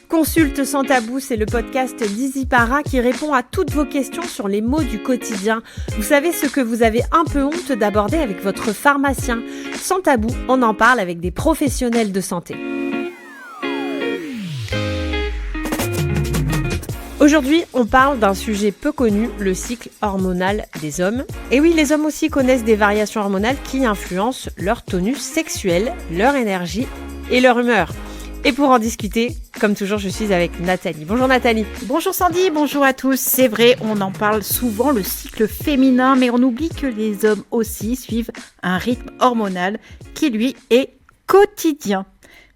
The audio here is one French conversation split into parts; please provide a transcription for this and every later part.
Consulte sans tabou, c'est le podcast d'EasyPara qui répond à toutes vos questions sur les maux du quotidien. Vous savez ce que vous avez un peu honte d'aborder avec votre pharmacien. Sans tabou, on en parle avec des professionnels de santé. Aujourd'hui, on parle d'un sujet peu connu, le cycle hormonal des hommes. Et oui, les hommes aussi connaissent des variations hormonales qui influencent leur tonus sexuel, leur énergie et leur humeur. Et pour en discuter, comme toujours, je suis avec Nathalie. Bonjour Nathalie. Bonjour Sandy, bonjour à tous. C'est vrai, on en parle souvent, le cycle féminin, mais on oublie que les hommes aussi suivent un rythme hormonal qui, lui, est quotidien.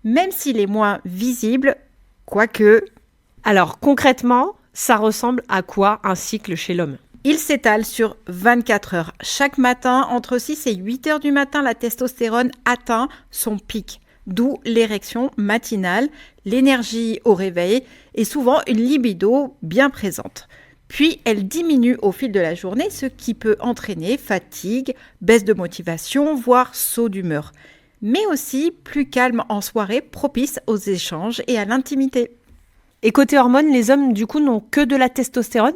Même s'il est moins visible, quoique... Alors concrètement, ça ressemble à quoi un cycle chez l'homme ? Il s'étale sur 24 heures. Chaque matin, entre 6 et 8 heures du matin, la testostérone atteint son pic. D'où l'érection matinale, l'énergie au réveil et souvent une libido bien présente. Puis elle diminue au fil de la journée, ce qui peut entraîner fatigue, baisse de motivation, voire saut d'humeur. Mais aussi plus calme en soirée, propice aux échanges et à l'intimité. Et côté hormones, les hommes du coup n'ont que de la testostérone ?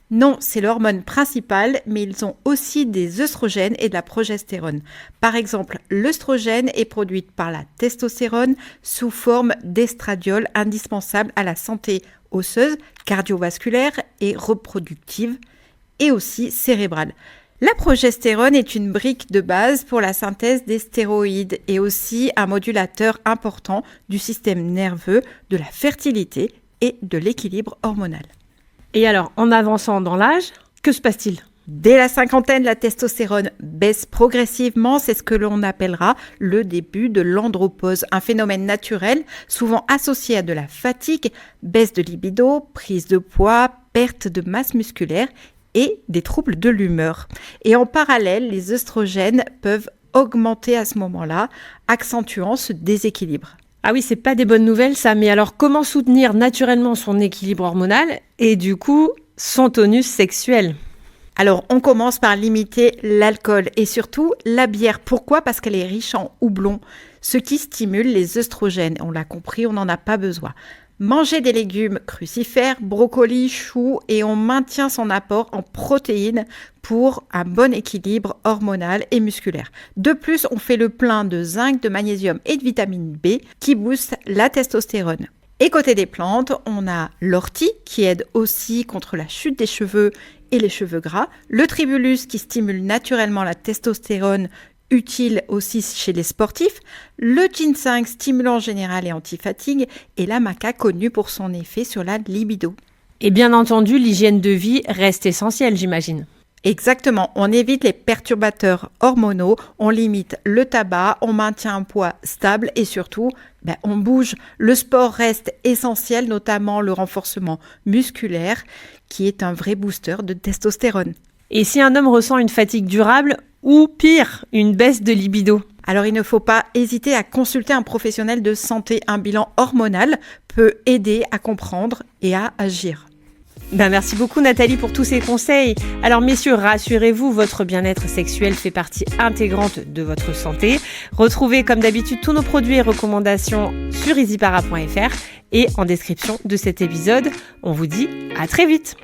Non, c'est l'hormone principale, mais ils ont aussi des œstrogènes et de la progestérone. Par exemple, l'œstrogène est produite par la testostérone sous forme d'estradiol, indispensable à la santé osseuse, cardiovasculaire et reproductive, et aussi cérébrale. La progestérone est une brique de base pour la synthèse des stéroïdes et aussi un modulateur important du système nerveux, de la fertilité et de l'équilibre hormonal. Et alors, en avançant dans l'âge, que se passe-t-il ? Dès la cinquantaine, la testostérone baisse progressivement. C'est ce que l'on appellera le début de l'andropause, un phénomène naturel souvent associé à de la fatigue, baisse de libido, prise de poids, perte de masse musculaire et des troubles de l'humeur. Et en parallèle, les œstrogènes peuvent augmenter à ce moment-là, accentuant ce déséquilibre. Ah oui, c'est pas des bonnes nouvelles ça, mais alors comment soutenir naturellement son équilibre hormonal et du coup son tonus sexuel ? Alors on commence par limiter l'alcool et surtout la bière. Pourquoi ? Parce qu'elle est riche en houblon, ce qui stimule les œstrogènes. On l'a compris, on n'en a pas besoin. Manger des légumes crucifères, brocolis, choux et on maintient son apport en protéines pour un bon équilibre hormonal et musculaire. De plus, on fait le plein de zinc, de magnésium et de vitamine B qui boostent la testostérone. Et côté des plantes, on a l'ortie qui aide aussi contre la chute des cheveux et les cheveux gras, le tribulus qui stimule naturellement la testostérone utile aussi chez les sportifs, le ginseng stimulant général et anti-fatigue et la maca connue pour son effet sur la libido. Et bien entendu, l'hygiène de vie reste essentielle, j'imagine. Exactement, on évite les perturbateurs hormonaux, on limite le tabac, on maintient un poids stable et surtout, on bouge. Le sport reste essentiel, notamment le renforcement musculaire qui est un vrai booster de testostérone. Et si un homme ressent une fatigue durable ou pire, une baisse de libido ? Alors il ne faut pas hésiter à consulter un professionnel de santé. Un bilan hormonal peut aider à comprendre et à agir. Merci beaucoup Nathalie pour tous ces conseils. Alors messieurs, rassurez-vous, votre bien-être sexuel fait partie intégrante de votre santé. Retrouvez comme d'habitude tous nos produits et recommandations sur easypara.fr et en description de cet épisode. On vous dit à très vite.